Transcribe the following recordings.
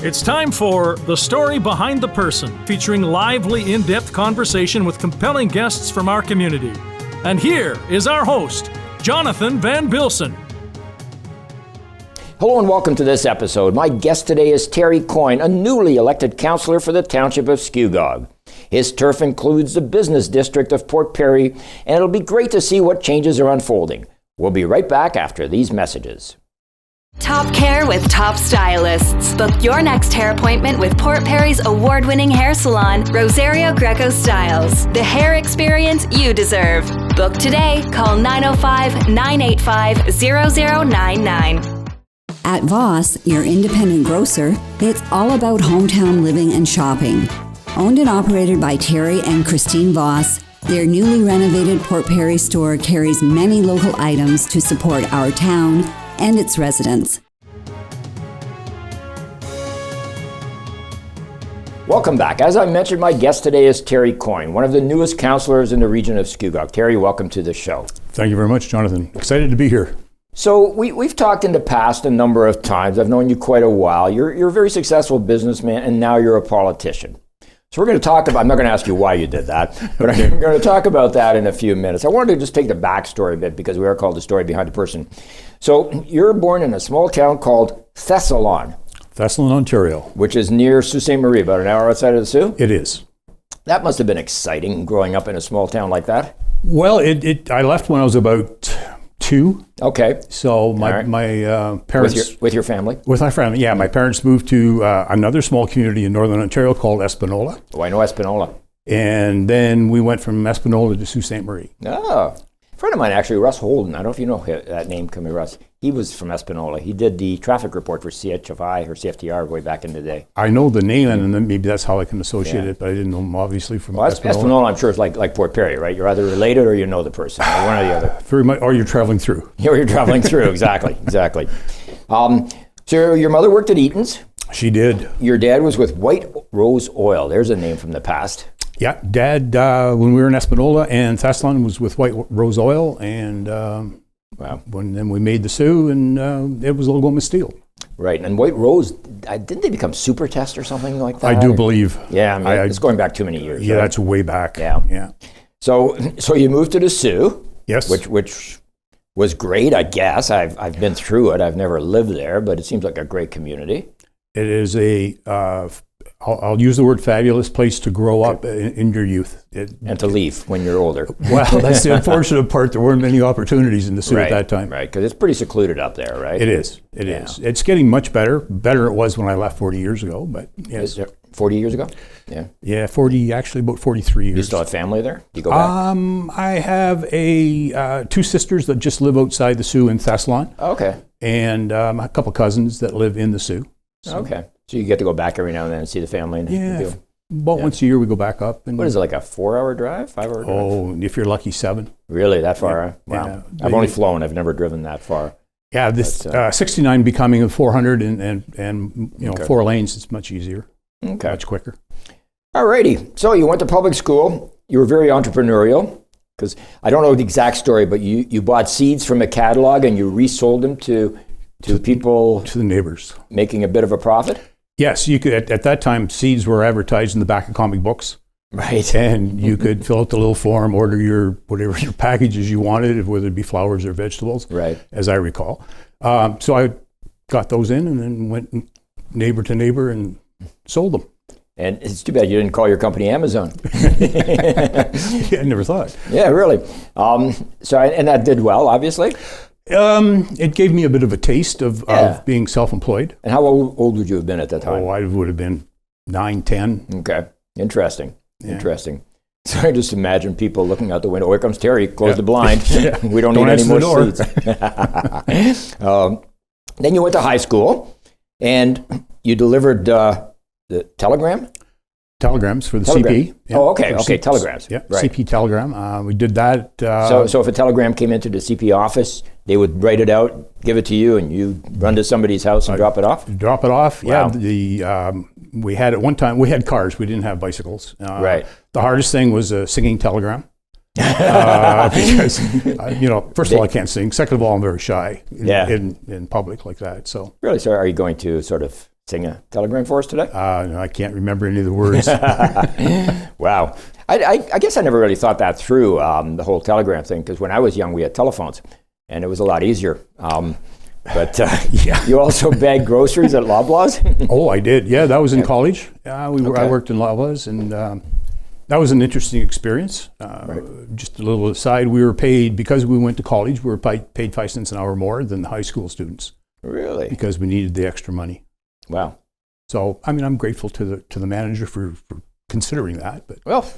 It's time for The Story Behind the Person, featuring lively, in-depth conversation with compelling guests from our community. And here is our host, Jonathan Van Bilsen. Hello and welcome to this episode. My guest today is Terry Coyne, a newly elected councillor for the Township of Scugog. His turf includes the business district of Port Perry, and it'll be great to see what changes are unfolding. We'll be right back after these messages. Top care with top stylists. Book your next hair appointment with Port Perry's award-winning hair salon, Rosario Greco Styles. The hair experience you deserve. Book today. Call 905-985-0099. At Voss, your independent grocer, it's all about hometown living and shopping. Owned and operated by Terry and Christine Voss, their newly renovated Port Perry store carries many local items to support our town and its residents. Welcome back. As I mentioned, my guest today is Terry Coyne, one of the newest councillors in the region of Scugog. Terry, welcome to the show. Thank you very much, Jonathan. Excited to be here. So we've talked in the past a number of times. I've known you quite a while. You're a very successful businessman, and now you're a politician. So we're going to talk about, I'm not going to ask you why you did that, but I'm going to talk about that in a few minutes. I wanted to just take the backstory a bit because we are called The Story Behind the Person. So you're born in a small town called Thessalon. Thessalon, Ontario. Which is near Sault Ste. Marie, about an hour outside of the Sault? It is. That must have been exciting growing up in a small town like that. Well, I left when I was about 2. Okay. So my parents... With your family? With my family, yeah. My parents moved to another small community in Northern Ontario called Espanola. Oh, I know Espanola. And then we went from Espanola to Sault Ste. Marie. Oh. A friend of mine, actually, Russ Holden, I don't know if you know that name, coming Russ. He was from Espanola. He did the traffic report for CHFI or CFTR way back in the day. I know the name, and then maybe that's how I can associate it, but I didn't know him obviously from Espanola. Espanola, I'm sure, is like Port Perry, right? You're either related or you know the person, or one or the other. Very much, or you're traveling through. Or you're traveling through, exactly. So your mother worked at Eaton's. She did. Your dad was with White Rose Oil. There's a name from the past. Yeah, Dad, when we were in Espanola and Thessalon, was with White Rose Oil, and then we made the Sioux, and it was Old Steel. Right, and White Rose, didn't they become Super Test or something like that? I do believe. Yeah, it's going back too many years. Yeah, right? that's way back. Yeah. So you moved to the Sioux. Yes. Which was great, I guess. I've been through it. I've never lived there, but it seems like a great community. It is I'll use the word fabulous place to grow up in your youth. And to leave when you're older. Well, that's the unfortunate part. There weren't many opportunities in the Sioux at that time. Right, because it's pretty secluded up there, right? It is. It is. It's getting much better. Better it was when I left 40 years ago, but yes. 40 years ago? Yeah. Yeah, about 43 years. You still have family there? Do you go back? I have 2 sisters that just live outside the Sioux in Thessalon. Okay. And a couple cousins that live in the Sioux. So. Okay. So you get to go back every now and then and see the family? Once a year we go back up. And what is it, like a 4-hour drive, 5-hour drive? Oh, if you're lucky, 7. Really, that far? Yeah. Huh? Wow. Yeah. I've only flown. I've never driven that far. Yeah, this 69 becoming a 400 and 4 lanes, it's much easier. Okay. Much quicker. All righty. So you went to public school. You were very entrepreneurial, because I don't know the exact story, but you bought seeds from a catalog and you resold them to people, to the neighbors, making a bit of a profit. Yes, you could. At that time, seeds were advertised in the back of comic books, right? And you could fill out the little form, order whatever your packages you wanted, whether it be flowers or vegetables, right? As I recall. So I got those in, and then went neighbor to neighbor and sold them. And it's too bad you didn't call your company Amazon. Yeah, I never thought. Yeah, really. And that did well, obviously. It gave me a bit of a taste of being self-employed. And how old would you have been at that time? Oh, I would have been 9, 10. Okay. Interesting. So I just imagine people looking out the window. Oh, here comes Terry. Close the blind. We don't need any more seats. Then you went to high school, and you delivered the telegram? Telegrams for the CP. Yeah. Oh, okay. Okay, telegrams. Yeah, right. CP telegram. We did that. So if a telegram came into the CP office, they would write it out, give it to you, and you run to somebody's house and drop it off? Drop it off. Wow. Yeah. We had at one time, we had cars. We didn't have bicycles. Right. The hardest thing was a singing telegram. Because, first of all, I can't sing. Second of all, I'm very shy in public like that. So really, so are you going to sort of Sing a telegram for us today? No, I can't remember any of the words. Wow. I guess I never really thought that through, the whole telegram thing, because when I was young, we had telephones, and it was a lot easier. But you also bagged groceries at Loblaws? Oh, I did. Yeah, that was in college. I worked in Loblaws, and that was an interesting experience. Just a little aside, we were paid, because we went to college, we were paid 5 cents an hour more than the high school students. Really? Because we needed the extra money. Wow. So, I mean, I'm grateful to the manager for considering that. But well,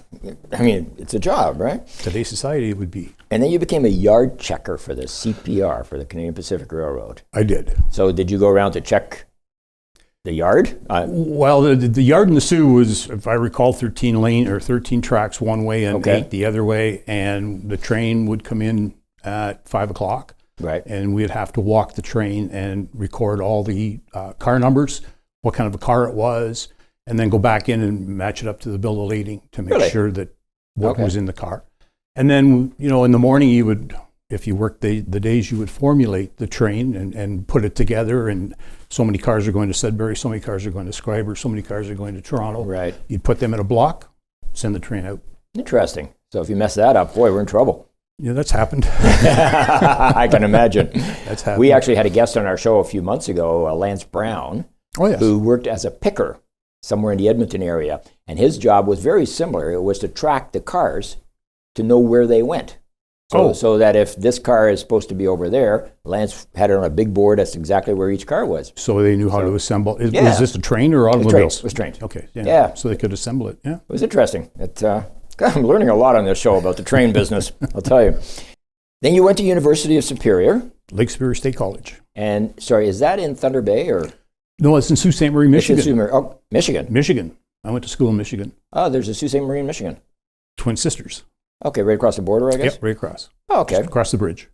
I mean, it's a job, right? Today's society, it would be. And then you became a yard checker for the CPR, for the Canadian Pacific Railroad. I did. So did you go around to check the yard? Well, the yard in the Sioux was, if I recall, 13 tracks one way and 8 the other way. And the train would come in at 5 o'clock. Right. And we'd have to walk the train and record all the car numbers, what kind of a car it was, and then go back in and match it up to the bill of lading to make sure that what was in the car. And then, in the morning you would, if you worked the days, you would formulate the train and put it together, and so many cars are going to Sudbury, so many cars are going to Schreiber, so many cars are going to Toronto. Right. You'd put them in a block, send the train out. Interesting. So if you mess that up, boy, we're in trouble. Yeah, that's happened. I can imagine. That's happened. We actually had a guest on our show a few months ago, Lance Brown, who worked as a picker somewhere in the Edmonton area. And his job was very similar. It was to track the cars to know where they went. So that if this car is supposed to be over there, Lance had it on a big board. That's exactly where each car was. So they knew how to assemble. Was this a train or automobiles? It was trained. Okay. Yeah. So they could assemble it. Yeah. It was interesting. I'm learning a lot on this show about the train business, I'll tell you. Then you went to University of Superior. Lake Superior State College. And, sorry, is that in Thunder Bay or? No, it's in Sault Ste. Marie, Michigan. Michigan. Michigan. I went to school in Michigan. Oh, there's a Sault Ste. Marie in Michigan. Twin sisters. Okay, right across the border, I guess? Yep, right across. Oh, okay. Just across the bridge.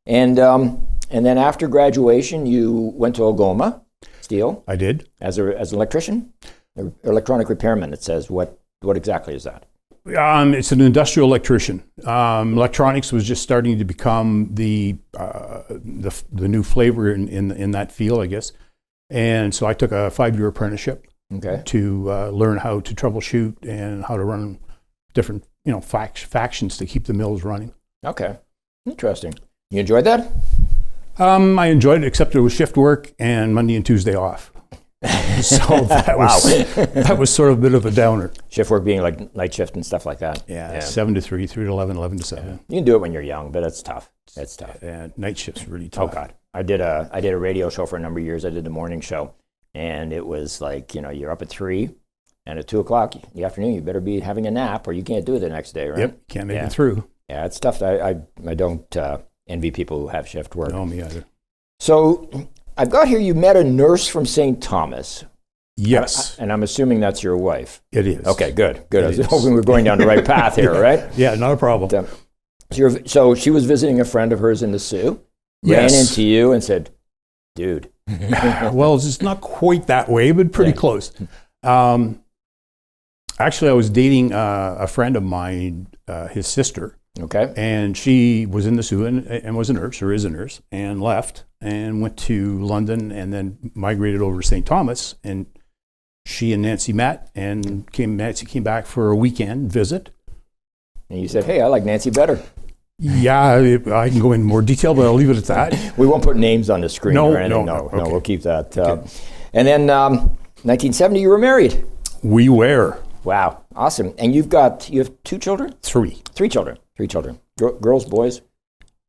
And then after graduation, you went to Algoma Steel. I did. As an electrician? Or electronic repairman, it says. What exactly is that? It's an industrial electrician. Electronics was just starting to become the new flavor in that field, I guess. And so I took a 5-year apprenticeship to learn how to troubleshoot and how to run different factions to keep the mills running. Okay, interesting. You enjoyed that? I enjoyed it, except it was shift work and Monday and Tuesday off. So that was sort of a bit of a downer. Shift work being like night shift and stuff like that. Yeah. 7 to 3, 3 to 11, 11 to 7. Yeah. You can do it when you're young, but it's tough. It's tough. Yeah, night shift's really tough. Oh God, I did a radio show for a number of years. I did the morning show, and it was like you're up at 3, and at 2 o'clock in the afternoon you better be having a nap, or you can't do it the next day, right? Yep, can't make it through. Yeah, it's tough. I don't envy people who have shift work. No, me either. So I've got here, you met a nurse from St. Thomas. Yes. And I'm assuming that's your wife. It is. Okay, good. I was hoping we were going down the right path here, right? Yeah, not a problem. So she was visiting a friend of hers in the Sioux, ran into you and said, dude. Well, it's not quite that way, but pretty close. Actually, I was dating a friend of mine, his sister. Okay. And she was in the Sioux and was a nurse, or is a nurse, and left and went to London and then migrated over to St. Thomas. And she and Nancy met, and Nancy came back for a weekend visit. And you said, hey, I like Nancy better. Yeah, I can go into more detail, but I'll leave it at that. We won't put names on the screen or anything. No, we'll keep that. And then 1970, you were married. We were. Wow, awesome. And you have 2 children? 3. 3 children. 3 children. Girls, boys?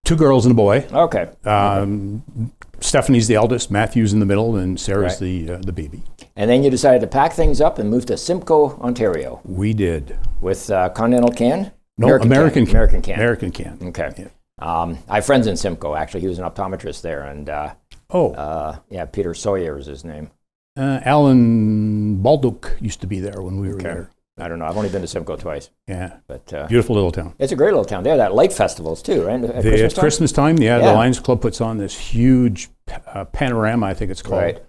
2 girls and a boy. Okay. Stephanie's the eldest, Matthew's in the middle, and Sarah's the baby. And then you decided to pack things up and move to Simcoe, Ontario. We did. With Continental Can? No, American Can. American Can. Okay. Yeah. I have friends in Simcoe, actually. He was an optometrist there. And Peter Sawyer is his name. Alan Baldock used to be there when we were there. I don't know. I've only been to Simcoe twice. Yeah. But beautiful little town. It's a great little town. They have that light festivals too, right? At Christmas time, the Lions Club puts on this huge panorama, I think it's called. Right.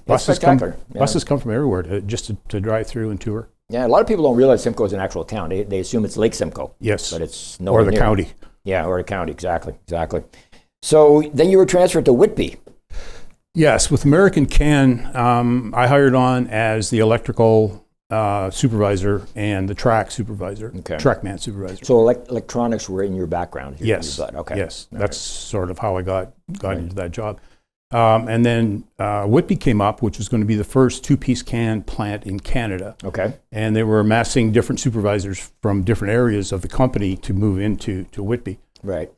Buses come from everywhere just to drive through and tour. Yeah, a lot of people don't realize Simcoe is an actual town. They assume it's Lake Simcoe. Yes. But it's nowhere near. Or the county. Yeah, or the county, exactly. So then you were transferred to Whitby. Yes, with American Can, I hired on as the electrical supervisor and the track supervisor, trackman supervisor. So electronics were in your background here? Yes. Okay. Yes, that's sort of how I got into that job. And then Whitby came up, which was going to be the first two-piece can plant in Canada. Okay. And they were amassing different supervisors from different areas of the company to move into Whitby. Right.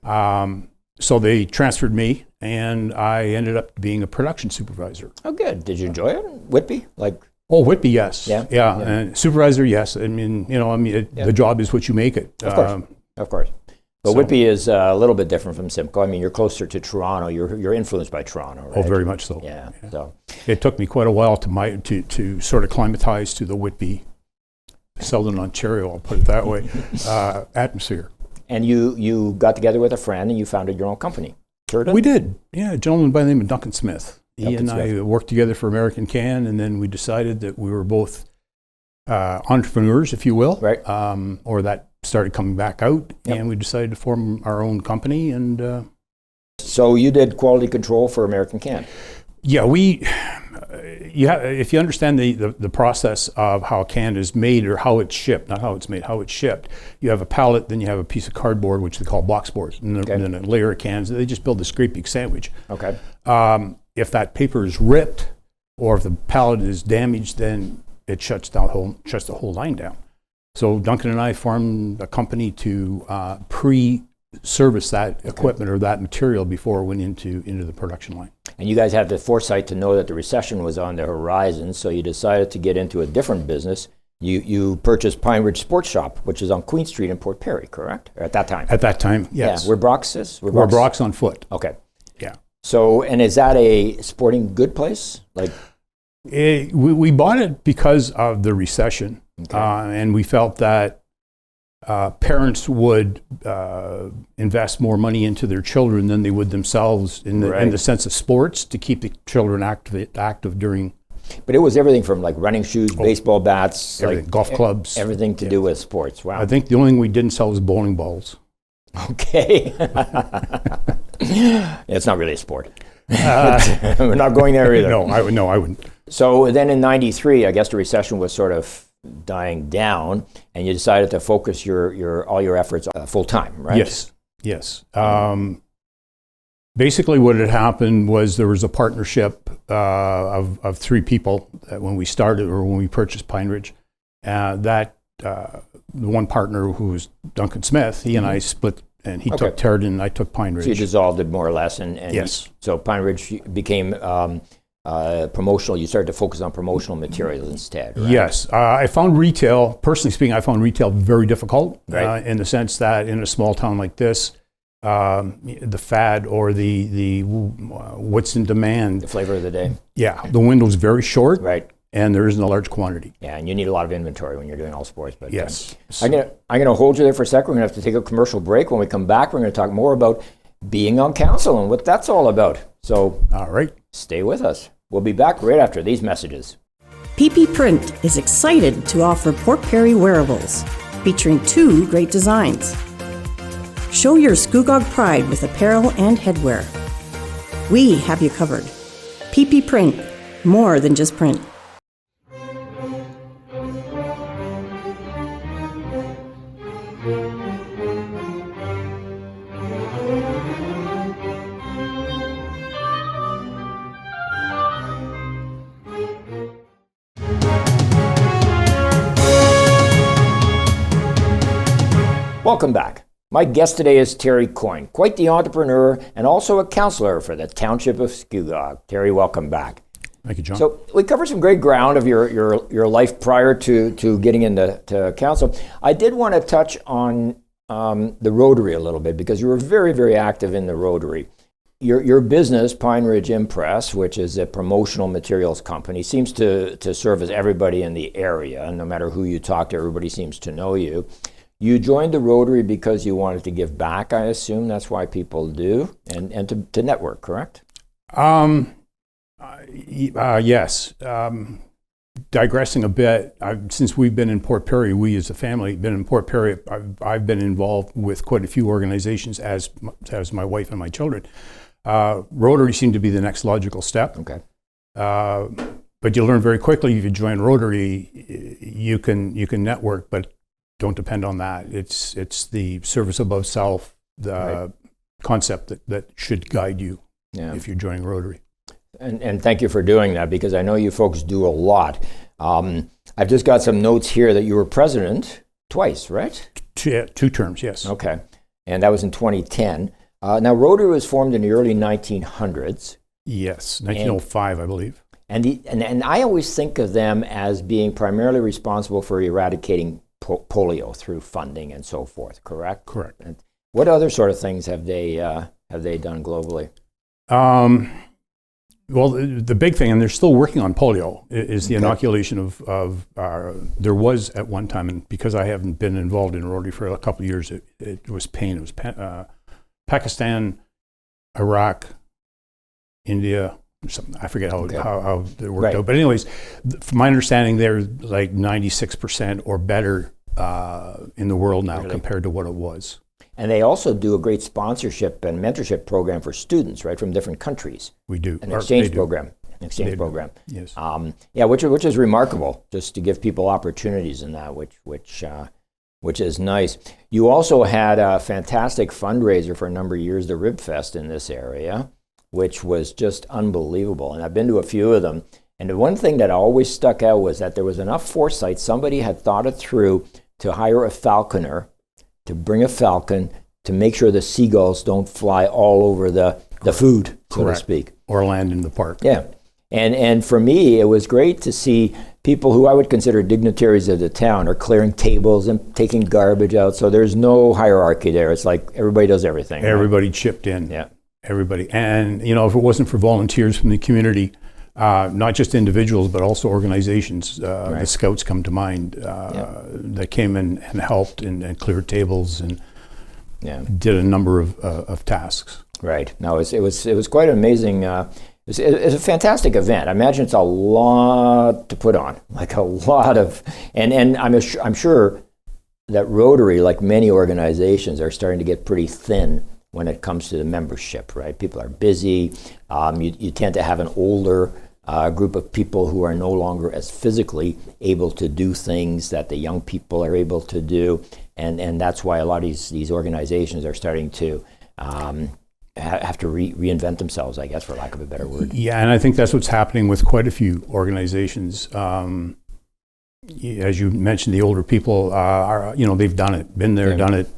So they transferred me, and I ended up being a production supervisor. Oh, good. Did you enjoy it, Whitby? Oh, Whitby, yes. Yeah. And supervisor, yes. I mean, the job is what you make it. Of course. But Whitby is a little bit different from Simcoe. I mean, you're closer to Toronto. You're influenced by Toronto, right? Oh, very much so. Yeah. So it took me quite a while to sort of climatize to the Whitby, Southern Ontario, I'll put it that way, atmosphere. And you got together with a friend and you founded your own company. Curtin? We did. Yeah, a gentleman by the name of Duncan Smith. He and I worked together for American Can, and then we decided that we were both entrepreneurs, if you will, right? Or that started coming back out, and we decided to form our own company. And so you did quality control for American Can. Yeah, if you understand the process of how a can is made or how it's shipped, not how it's made, how it's shipped, you have a pallet, then you have a piece of cardboard, which they call box boards, and then a layer of cans. They just build this great big sandwich. Okay. If that paper is ripped or if the pallet is damaged, then it shuts the whole line down. So Duncan and I formed a company to pre-service that equipment or that material before it went into the production line. And you guys had the foresight to know that the recession was on the horizon, so you decided to get into a different business. You purchased Pine Ridge Sports Shop, which is on Queen Street in Port Perry, correct? Or at that time? At that time, yes. Yeah, where Brock's is? Where Brock's on foot. Okay. Yeah. So, and is that a sporting good place? We bought it because of the recession, and we felt that parents would invest more money into their children than they would themselves in the sense of sports to keep the children active during. But it was everything from running shoes, baseball bats, golf clubs, everything to do with sports. Wow. I think the only thing we didn't sell was bowling balls. Okay. It's not really a sport. We're not going there either. No, I wouldn't. So then in '93, I guess the recession was sort of dying down, and you decided to focus all your efforts full time, right? Yes. Basically, what had happened was there was a partnership of three people when we started or when we purchased Pine Ridge. The one partner, who was Duncan Smith, he and I split, and he took Terry and I took Pine Ridge. So you dissolved it more or less, and yes. So Pine Ridge became promotional. You started to focus on promotional materials instead, right? Yes. I found retail, personally speaking, very difficult in the sense that in a small town like this, the fad or the what's in demand, the flavor of the day. Yeah, the window's very short, right, and there isn't a large quantity. Yeah, and you need a lot of inventory when you're doing all sports. But yes, I'm gonna hold you there for a second. We're gonna have to take a commercial break. When we come back, we're gonna talk more about being on council and what that's all about. So, all right, stay with us. We'll be back right after these messages. PP Print is excited to offer Port Perry wearables, featuring 2 great designs. Show your Scugog pride with apparel and headwear. We have you covered. PP Print, more than just print. Welcome back. My guest today is Terry Coyne, quite the entrepreneur and also a councillor for the Township of Scugog. Terry, welcome back. Thank you, John. So we covered some great ground of your life prior to getting into council. I did want to touch on the Rotary a little bit because you were very, very active in the Rotary. Your business, Pine Ridge Impress, which is a promotional materials company, seems to service everybody in the area. And no matter who you talk to, everybody seems to know you. You joined the Rotary because you wanted to give back, I assume. That's why people do, and to network, correct? Yes. Digressing a bit, since we've been in Port Perry, we as a family been in Port Perry. I've been involved with quite a few organizations, as my wife and my children. Rotary seemed to be the next logical step. Okay. But you learn very quickly if you join Rotary, you can network, but don't depend on that. It's the service above self, the concept that should guide you if you're joining Rotary. And thank you for doing that, because I know you folks do a lot. I've just got some notes here that you were president twice, right? Two terms, yes. Okay. And that was in 2010. Now, Rotary was formed in the early 1900s. Yes, 1905, I believe. And I always think of them as being primarily responsible for eradicating polio through funding and so forth, correct? Correct. And what other sort of things have they done globally? Well, the big thing, and they're still working on polio, is the inoculation of there was at one time, and because I haven't been involved in Rotary for a couple of years, it was pain. It was Pakistan, Iraq, India, something. I forget how it worked out. But anyways, from my understanding, they're like 96% or better in the world now compared to what it was. And they also do a great sponsorship and mentorship program for students, right, from different countries. We do. An exchange program. Yes. Which is remarkable, just to give people opportunities in that, which is nice. You also had a fantastic fundraiser for a number of years, the Rib Fest in this area, which was just unbelievable. And I've been to a few of them. And the one thing that always stuck out was that there was enough foresight. Somebody had thought it through to hire a falconer, to bring a falcon, to make sure the seagulls don't fly all over the food, so to speak. Or land in the park. Yeah. And for me, it was great to see people who I would consider dignitaries of the town are clearing tables and taking garbage out. So there's no hierarchy there. It's like everybody does everything. Everybody chipped in. Yeah. Everybody. And, if it wasn't for volunteers from the community, not just individuals, but also organizations, the Scouts come to mind, that came in and helped and cleared tables and did a number of tasks. Right. No, it was quite an amazing. It's a fantastic event. I imagine it's a lot to put on, like a lot of, and I'm sure that Rotary, like many organizations, are starting to get pretty thin when it comes to the membership, right? People are busy. You tend to have an older group of people who are no longer as physically able to do things that the young people are able to do, and that's why a lot of these organizations are starting to have to reinvent themselves, I guess, for lack of a better word. Yeah, and I think that's what's happening with quite a few organizations. As you mentioned, the older people are, they've done it, been there, done it.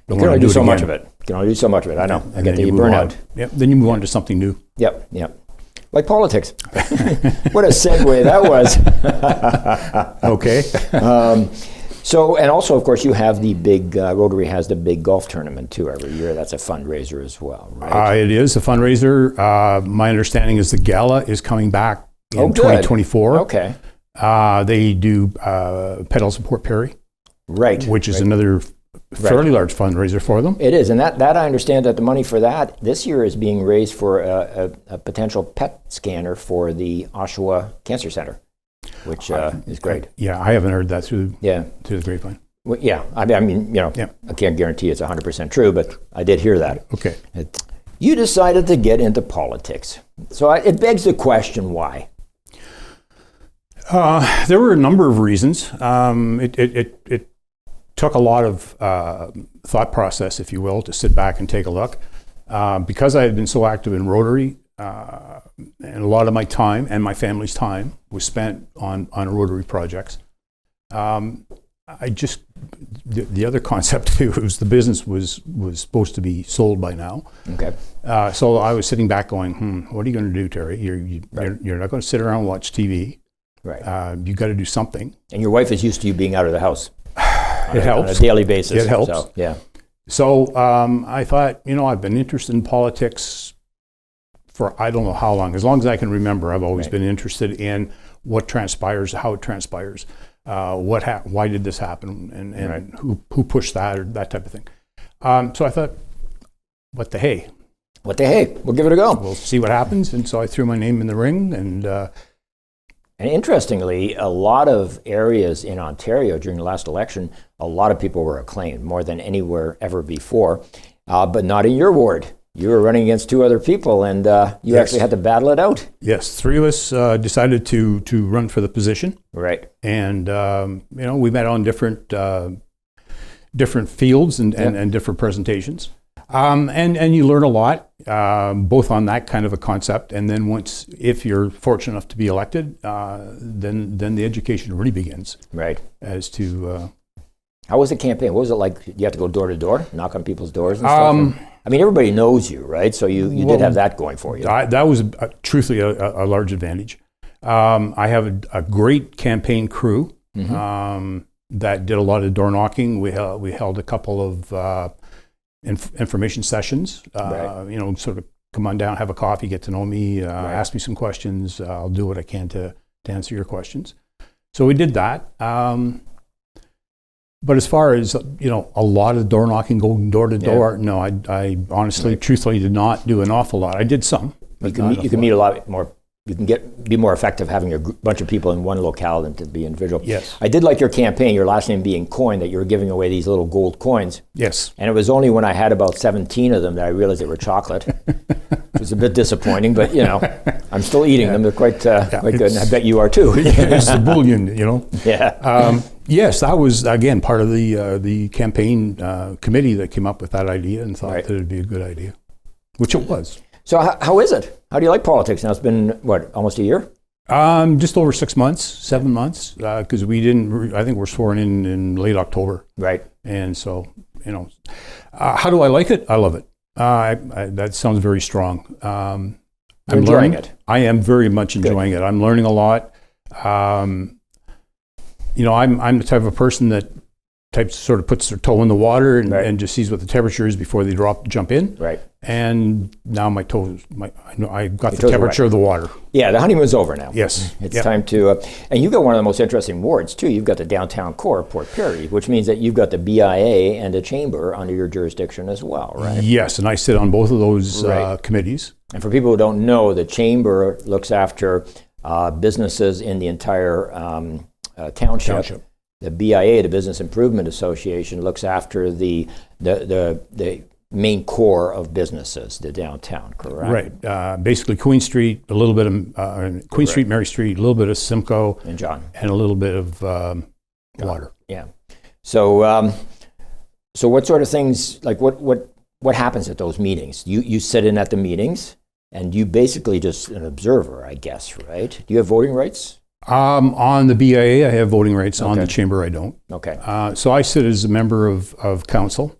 You can only do so much of it. You can only do so much of it. I know. I get that you burn out. Yep. Then you move on to something new. Yep. Like politics. What a segue that was. Okay. So, and also, of course, you have the big, Rotary has the big golf tournament too every year. That's a fundraiser as well, right? It is a fundraiser. My understanding is the gala is coming back in 2024. Okay. They do Petals of Port Perry. Right. Which is another fairly large fundraiser for them. It is, and that I understand that the money for that this year is being raised for a potential PET scanner for the Oshawa Cancer Center, which is great. I haven't heard that through the grapevine. Well, I mean, I can't guarantee it's 100% true, but I did hear that. Okay. You decided to get into politics, so it begs the question, why? There were a number of reasons. It took a lot of thought process, if you will, to sit back and take a look. Because I had been so active in Rotary, and a lot of my time and my family's time was spent on Rotary projects. The other concept too was the business was supposed to be sold by now. Okay. So I was sitting back going, what are you going to do, Terry? You're not going to sit around and watch TV. Right. You got to do something. And your wife is used to you being out of the house. It helps. On a daily basis. It helps. So, yeah. So I thought, I've been interested in politics for I don't know how long. As long as I can remember, I've always been interested in what transpires, how it transpires, why did this happen, and who pushed that, or that type of thing. So I thought, what the hey? What the hey? We'll give it a go. We'll see what happens. And so I threw my name in the ring, and interestingly, a lot of areas in Ontario during the last election, a lot of people were acclaimed, more than anywhere ever before, but not in your ward. You were running against two other people, and you Yes. actually had to battle it out. Yes, three of us decided to run for the position, Right. and we met on different fields and different presentations, and you learn a lot, both on that kind of a concept, and then if you're fortunate enough to be elected, then the education really begins. Right. As to how was the campaign? What was it like? You have to go door to door, knock on people's doors and stuff. I mean, everybody knows you, right? So you did have that going for you. That was truthfully a large advantage. I have a great campaign crew that did a lot of door knocking. We held a couple of information sessions. Right. Sort of come on down, have a coffee, get to know me, ask me some questions. I'll do what I can to answer your questions. So we did that. But as far as, a lot of door knocking, going door to door, no, I honestly, truthfully did not do an awful lot. I did some. You can meet a lot more. You can be more effective having a bunch of people in one locale than to be individual. Yes. I did like your campaign, your last name being Coyne, that you were giving away these little gold coins. Yes. And it was only when I had about 17 of them that I realized they were chocolate. It was a bit disappointing, but I'm still eating them. They're quite good, and I bet you are too. It's the bullion, Yeah. Yes, that was, again, part of the campaign committee that came up with that idea and thought that it'd be a good idea, which it was. So how is it? How do you like politics now? It's been, almost a year? Just over 7 months, because we didn't, I think we're sworn in late October. Right. And so, how do I like it? I love it. That sounds very strong. I'm enjoying it. I am very much enjoying it. I'm learning a lot. I'm the type of person that sort of puts their toe in the water and just sees what the temperature is before they jump in. Right. And now my toes, I got the temperature of the water. Yeah, the honeymoon's over now. Yes. It's time to, and you've got one of the most interesting wards too. You've got the downtown core of Port Perry, which means that you've got the BIA and the chamber under your jurisdiction as well, right? Yes, and I sit on both of those committees. And for people who don't know, the chamber looks after businesses in the entire township. The BIA, the Business Improvement Association, looks after the main core of businesses, the downtown, correct? Right. Basically, Queen Street, a little bit of Queen Street, Mary Street, a little bit of Simcoe, and John, and a little bit of water. Yeah. So, so what sort of things, like what happens at those meetings? You sit in at the meetings, and you basically just an observer, I guess, right? Do you have voting rights? On the BIA, I have voting rights. On the chamber, I don't. Okay. So I sit as a member of council.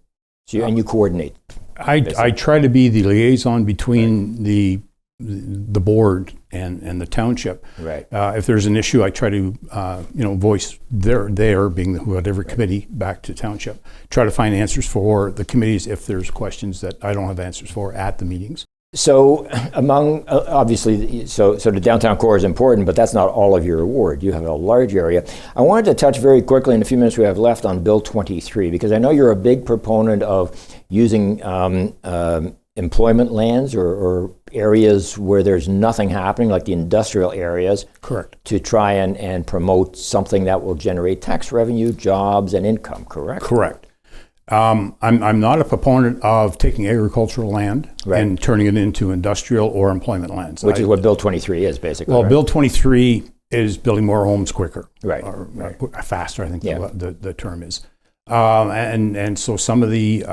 So and you coordinate. I try to be the liaison between the board and the township. Right. If there's an issue, I try to voice their being whatever committee back to township. Try to find answers for the committees if there's questions that I don't have answers for at the meetings. So among, obviously, so the downtown core is important, but that's not all of your award. You have a large area. I wanted to touch very quickly in the few minutes we have left on Bill 23, because I know you're a big proponent of using employment lands or areas where there's nothing happening, like the industrial areas. Correct. To try and promote something that will generate tax revenue, jobs, and income, correct? Correct. I'm not a proponent of taking agricultural land and turning it into industrial or employment lands. Which is what Bill 23 is, basically. Well, Bill 23 is building more homes quicker. Right. Or faster, I think the term is. And so some of the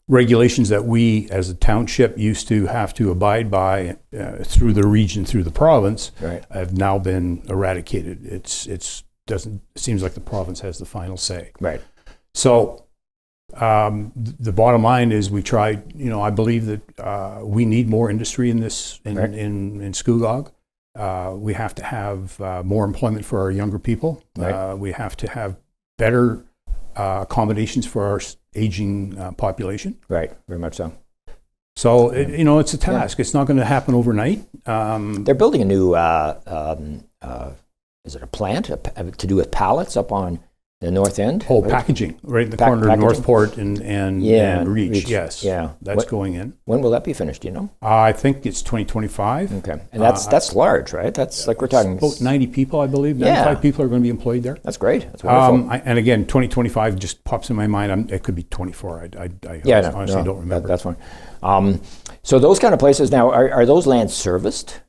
regulations that we as a township used to have to abide by through the region, through the province, have now been eradicated. It seems like the province has the final say. Right. So the bottom line is we tried, I believe that we need more industry in this, in Scugog. We have to have more employment for our younger people. We have to have better accommodations for our aging population. Right, very much so. So, it's a task. It's not going to happen overnight. They're building a new, is it a plant to do with pallets up on The North End? Whole packaging, right in the corner of Northport and Reach. Yes. Yeah. That's going in. When will that be finished, do you know? I think it's 2025. Okay. And that's large, right? That's like we're talking... About 90 people, I believe. 95 people are going to be employed there. That's great. That's wonderful. And again, 2025 just pops in my mind. It could be 24. I honestly don't remember. That's fine. So those kind of places now, are those lands serviced?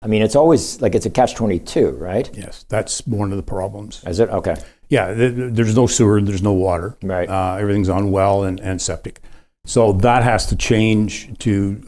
I mean, it's always like it's a catch-22, right? Yes, that's one of the problems. Is it? Okay. Yeah, there's no sewer, there's no water. Right. Everything's on well and septic. So that has to change to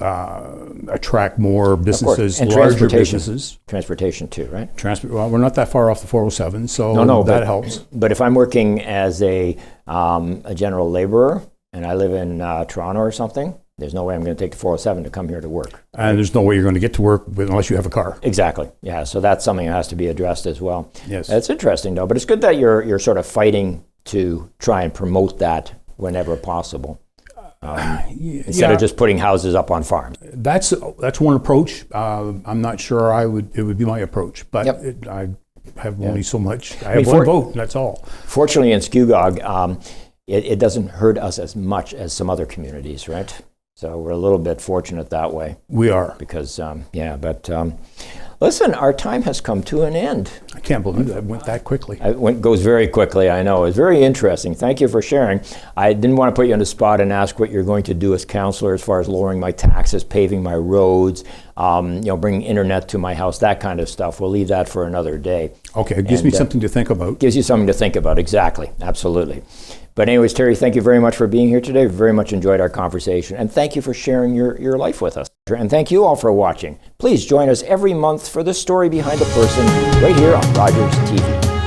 attract more businesses, and larger businesses. Transportation too, right? Well, we're not that far off the 407, so that helps. But if I'm working as a general laborer and I live in Toronto or something, there's no way I'm going to take the 407 to come here to work. And there's no way you're going to get to work unless you have a car. Exactly. Yeah. So that's something that has to be addressed as well. Yes. It's interesting though, but it's good that you're sort of fighting to try and promote that whenever possible. Instead of just putting houses up on farms. That's one approach. I'm not sure it would be my approach, but I have only so much. I have one vote. That's all. Fortunately, in Scugog, it doesn't hurt us as much as some other communities, right? So we're a little bit fortunate that way. We are. Because, listen, our time has come to an end. I can't believe that went that quickly. It goes very quickly, I know. It's very interesting. Thank you for sharing. I didn't want to put you on the spot and ask what you're going to do as councillor as far as lowering my taxes, paving my roads, bringing internet to my house, that kind of stuff. We'll leave that for another day. Okay, it gives me something to think about. Gives you something to think about, exactly. Absolutely. But anyways, Terry, thank you very much for being here today. Very much enjoyed our conversation. And thank you for sharing your life with us. And thank you all for watching. Please join us every month for the story behind the person right here on Rogers TV.